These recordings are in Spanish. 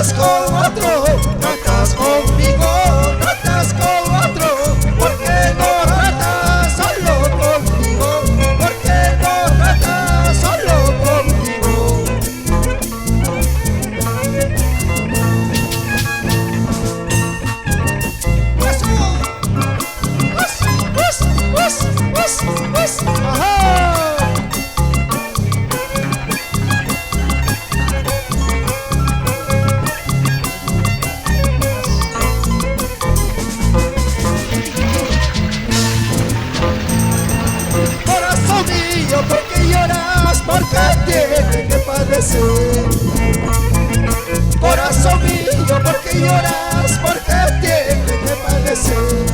estás con otro, no estás conmigo, no estás con otro. ¿Por qué no tratas solo conmigo? ¿Por qué no tratas solo conmigo? Ajá. Corazón mío, ¿por qué lloras? ¿Por qué tienes que padecer? Corazón mío, ¿por qué lloras? ¿Por qué tienes que padecer?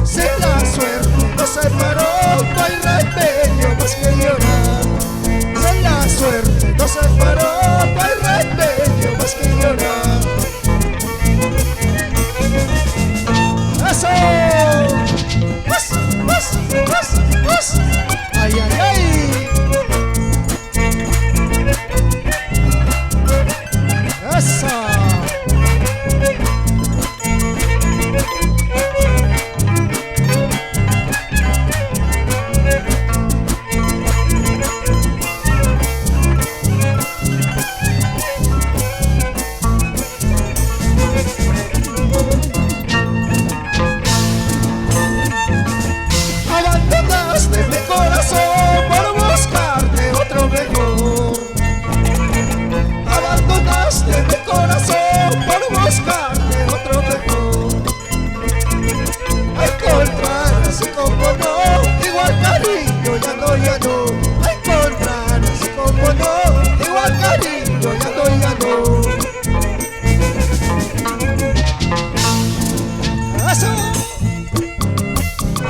Si la suerte nos separó, no hay remedio más que llorar. Si la suerte nos separó, no hay remedio más que llorar. ¡Eso! ¡Ay, ay, ay! ¡Eso! Abandonaste mi corazón por buscarte otro mejor. Abandonaste mi corazón por buscarte otro mejor. Encontrar así como no, igual cariño, ya no, ya no. Encontrar así como no, igual cariño, ya no, ya no. ¡Eso!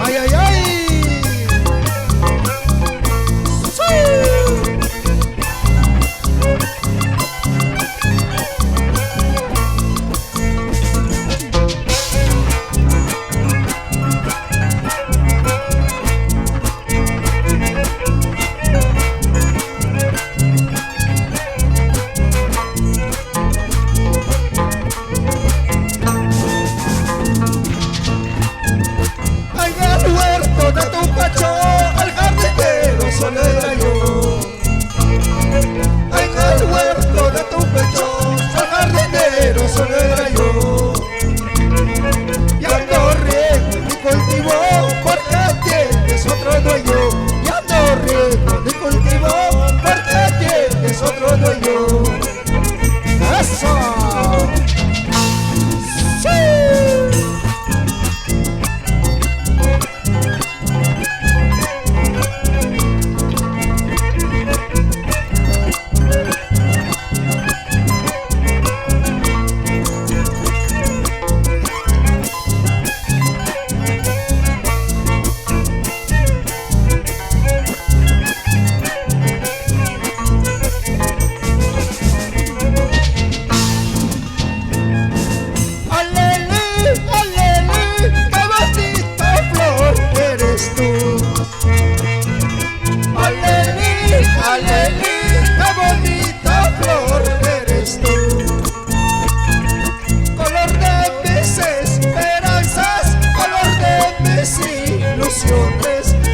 ¡Ay, ay, ay! El jardinero solo era yo. En el huerto de tu pecho, el jardinero solo era yo. Ya no riego ni cultivo porque tienes otro dueño. Ya no riego ni cultivo porque tienes otro dueño. ¡Eso!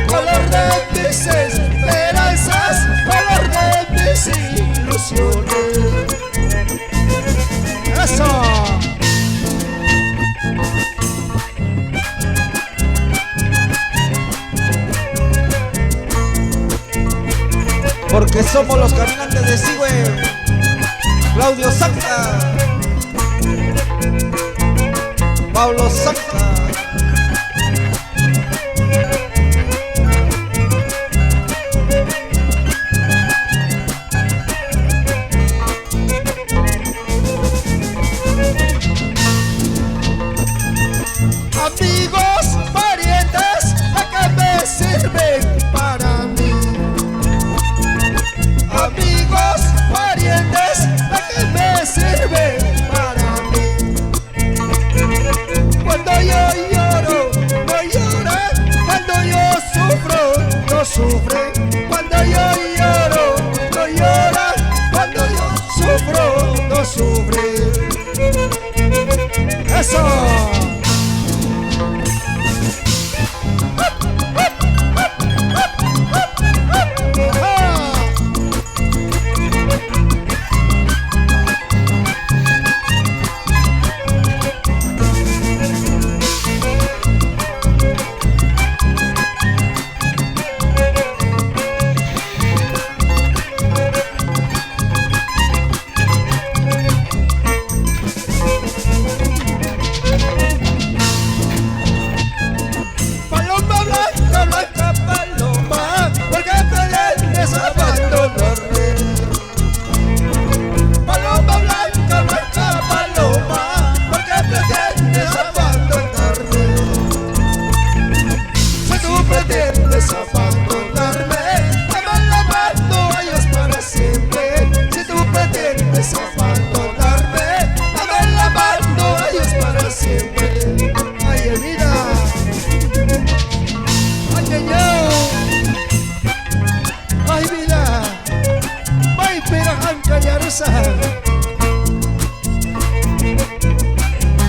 Color de mis esperanzas, color de mis ilusiones. ¡Eso! Porque somos los caminantes de Sigüe. Claudio Zanca, Pablo Zanca. Amigos, parientes, ¿a qué me sirven para mí? Amigos, parientes, ¿a qué me sirven para mí? Cuando yo lloro, no lloran. Cuando yo sufro, no sufren. Cuando yo lloro, no lloran. Cuando yo sufro, no sufren. ¡Eso!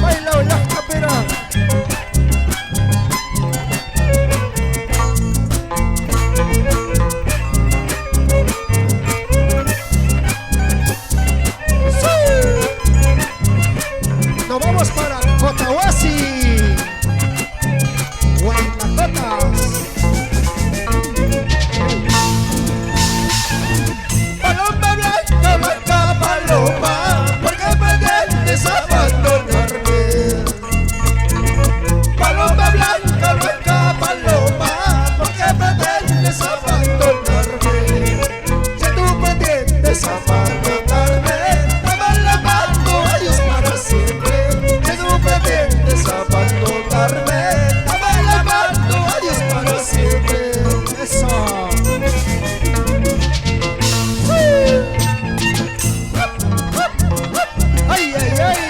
Baila las caperas. Nos vamos para Cotahuasi, Guanacotas. Paloma blanca, blanca paloma, ¿por qué pretendes abandonarme? Paloma blanca, blanca paloma, ¿por qué pretendes abandonarme? Si tú pretendes abandonarme, dame la mano, adiós para siempre. Si tú pretendes abandonarme, dame la mano, adiós para siempre. Eso. Ay, ay, ay.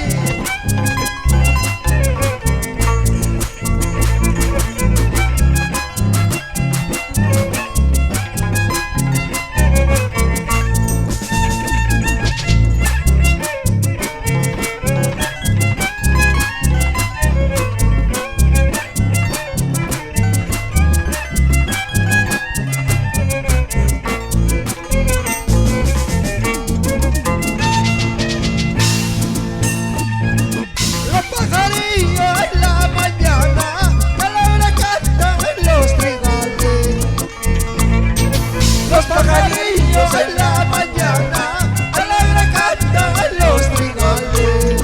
Los pajarillos en la mañana, alegre cantan en los trigales. Los pajarillos en la mañana, alegre cantan en los trigales.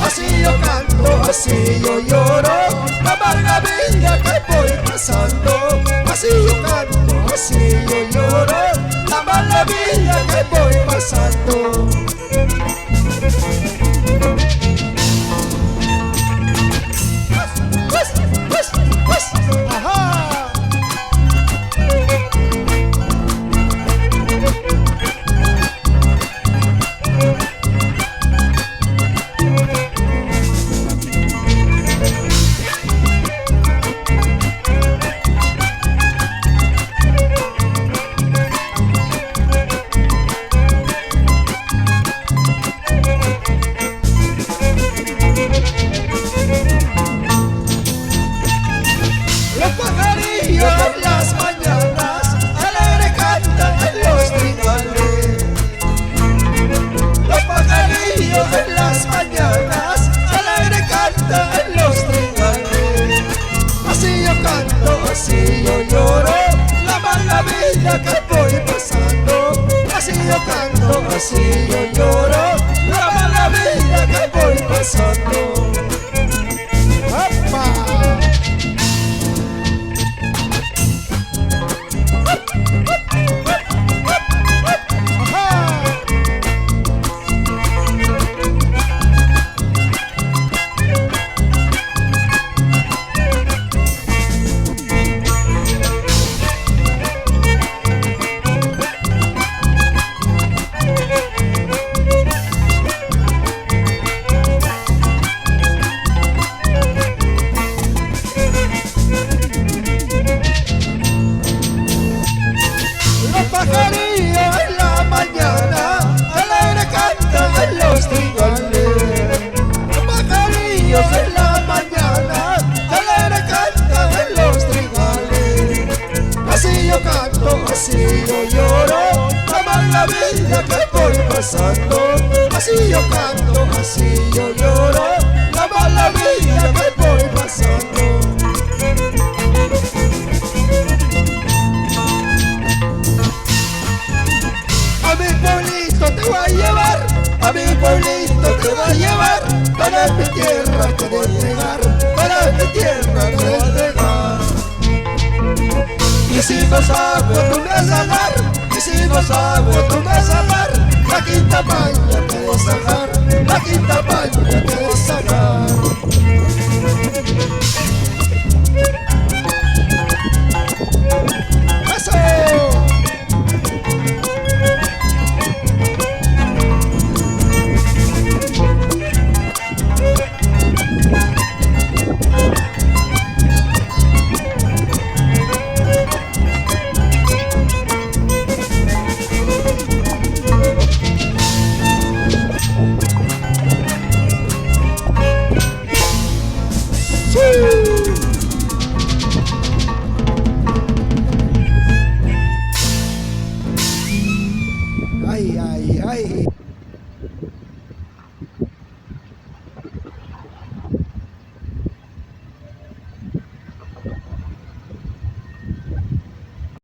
Así yo canto, así yo lloro, la amarga vida que voy pasando. Así yo canto, así yo lloro, la mala vida que voy pasando. Ajá. Los pajarillos en las mañanas, alegre cantan en los trigales. Los pajarillos en las mañanas, alegre cantan en los trigales. Así yo canto, así yo lloro, la mala vida que voy pasando. Así yo canto, así yo lloro, la mala vida que voy pasando. ¡Opa! Los pajarillos en la mañana, alegre cantan en los trigales. mala vida que voy pasando. Así yo canto, así yo lloro, la mala vida que voy pasando. A mi pueblito te voy a llevar, a mi pueblito te voy a llevar, para mi tierra te voy a entregar, para mi tierra te voy a entregar. Y si no salgo tú me vas a dar, y si no salgo tú me vas a dar, la quinta paña te voy a sacar, la quinta paña te voy a sacar.